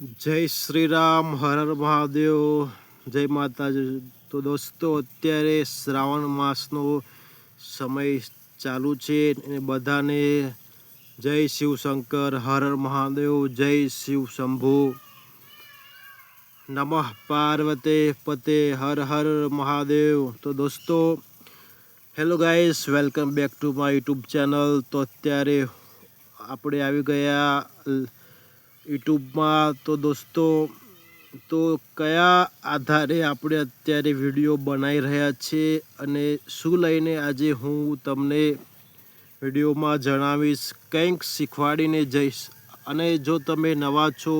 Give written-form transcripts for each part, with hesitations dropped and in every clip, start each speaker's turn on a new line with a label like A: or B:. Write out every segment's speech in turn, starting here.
A: जय श्री राम, हर हर महादेव, जय माताजी। तो दोस्तों, અત્યારે શ્રાવણ માસનો સમય ચાલુ છે અને બધાને જય શિવશંકર, હર હર મહાદેવ, જય શિવ શંભુ, નમઃ પાર્વતે પતે, હર હર મહાદેવ। તો દોસ્તો, hello guys, welcome back to my YouTube channel. તો અત્યારે આપણે આવી ગયા યુટ્યુબમાં। તો દોસ્તો, તો કયા આધારે આપણે અત્યારે વિડીયો બનાવી રહ્યા છીએ અને શું લઈને આજે હું તમને વિડીયોમાં જણાવીશ, કંઈક શીખવાડીને જઈશ। અને જો તમે નવા છો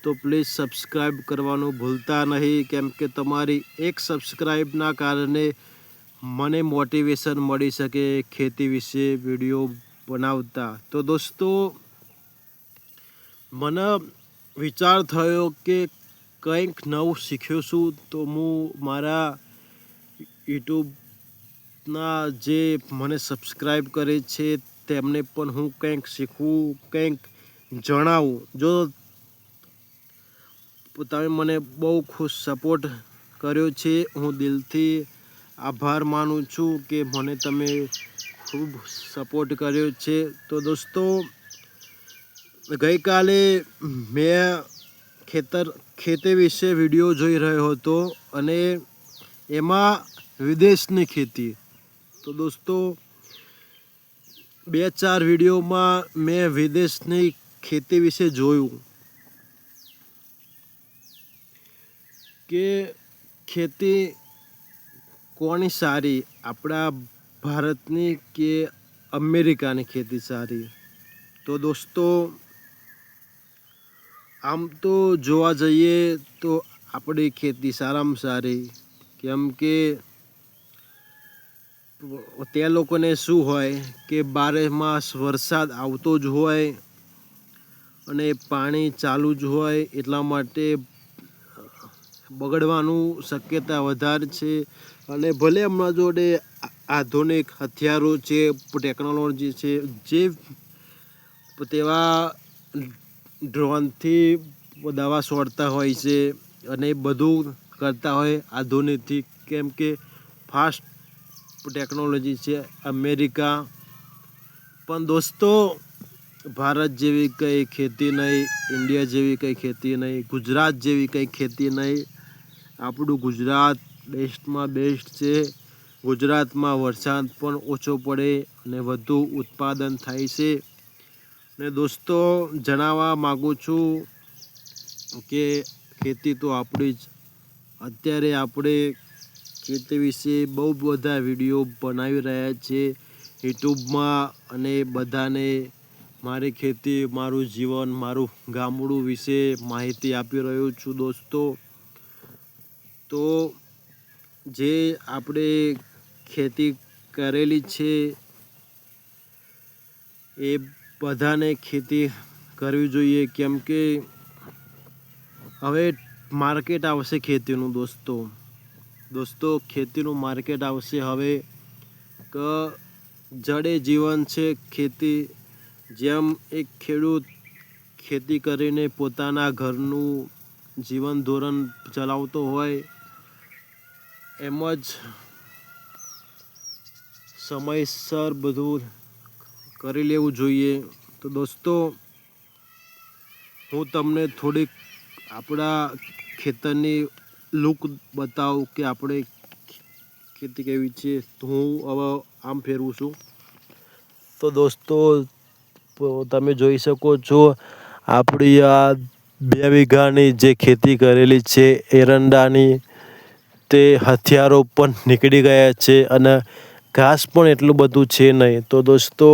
A: તો પ્લીઝ સબસ્ક્રાઈબ કરવાનું ભૂલતા નહીં, કેમ કે તમારી એક સબસ્ક્રાઈબના કારણે મને મોટિવેશન મળી શકે ખેતી વિશે વિડીયો બનાવતા। તો દોસ્તો, મને વિચાર થયો કે કંઈક નવું શીખ્યો છું તો હું મારા યુટ્યુબના જે મને સબસ્ક્રાઈબ કરે છે તેમને પણ હું કંઈક શીખવું, કંઈક જણાવું। જો તમે મને બહુ ખુશ સપોર્ટ કર્યો છે, હું દિલથી આભાર માનું છું કે મને તમે ખૂબ સપોર્ટ કર્યો છે। તો દોસ્તો, ગઈકાલે મેં ખેતી વિશે વિડીયો જોઈ રહ્યો હતો અને એમાં વિદેશની ખેતી। તો દોસ્તો, 2-4 વિડીયોમાં મેં વિદેશની ખેતી વિશે જોયું કે ખેતી કોની સારી, આપણા ભારતની કે અમેરિકાની ખેતી સારી। તો દોસ્તો, આમ તો જોવા જઈએ તો આપણી ખેતી સારામાં સારી, કેમ કે તે લોકોને શું હોય કે 12 માસ વરસાદ આવતો જ હોય અને પાણી ચાલુ જ હોય, એટલા માટે બગડવાનું શક્યતા વધારે છે। અને ભલે હમણાં જોડે આધુનિક હથિયારો છે, ટેકનોલોજી છે, જે તેવા ડ્રોનથી દવા છોડતા હોય છે અને બધું કરતા હોય આધુનિકથી, કેમ કે ફાસ્ટ ટેકનોલોજી છે અમેરિકા। પણ દોસ્તો, ભારત જેવી કંઈ ખેતી નહીં, ઇન્ડિયા જેવી કંઈ ખેતી નહીં, ગુજરાત જેવી કંઈ ખેતી નહીં। આપણું ગુજરાત બેસ્ટમાં બેસ્ટ છે। ગુજરાતમાં વરસાદ પણ ઓછો પડે અને વધુ ઉત્પાદન થાય છે। ને દોસ્તો, જણાવવા માગું છું કે ખેતી તો આપણી જ। અત્યારે આપણે ખેતી વિશે બહુ બધા વિડીયો બનાવી રહ્યા છીએ યુટ્યુબમાં અને બધાને મારી ખેતી, મારું જીવન, મારું ગામડું વિશે માહિતી આપી રહ્યો છું દોસ્તો। તો જે આપણે ખેતી કરેલી છે એ બધાને ખેતી કરવી જોઈએ, કેમ કે હવે માર્કેટ આવશે ખેતીનું દોસ્તો ખેતીનું માર્કેટ આવશે હવે। કે જડે જીવન છે ખેતી। જેમ એક ખેડૂત ખેતી કરીને પોતાના ઘરનું જીવન ધોરણ ચલાવતો હોય, એમ જ સમયસર બધું કરી લેવું જોઈએ। તો દોસ્તો, હું તમને થોડીક આપણા ખેતરની લુક બતાવું કે આપણે ખેતી કેવી છે। તો હું હવે આમ ફેરવું છું। તો દોસ્તો, તમે જોઈ શકો છો આપણી આ 2 વીઘાની જે ખેતી કરેલી છે એરંડાની, તે હથિયારો પણ નીકળી ગયા છે અને ઘાસ પણ એટલું બધું છે નહીં। તો દોસ્તો,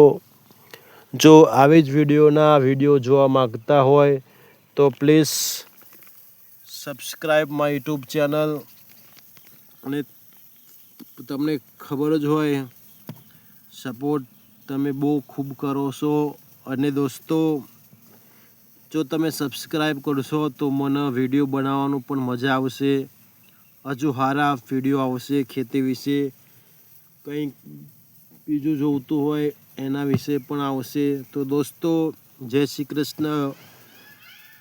A: જો આવી જ વિડીયો જોવા માગતા હોય તો please subscribe my YouTube channel. અને તમને ખબર જ હોય, સપોર્ટ તમે બહુ ખૂબ કરો છો। અને દોસ્તો, જો તમે સબસ્ક્રાઈબ કરશો તો મને વિડીયો બનાવવાનું પણ મજા આવશે, હજુ સારા વિડીયો આવશે ખેતી વિશે, કંઈક બીજું જોઈતું હોય એના વિશે પણ આવશે। તો દોસ્તો, જય શ્રી કૃષ્ણ,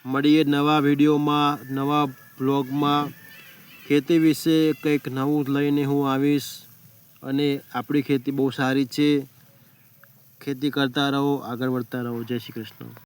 A: મળીએ નવા વિડીયોમાં, નવા બ્લોગમાં. ખેતી વિશે કંઈક નવું લઈને હું આવીશ. અને આપણી ખેતી બહુ સારી છે. ખેતી કરતા રહો, આગળ વધતા રહો. જય શ્રી કૃષ્ણ.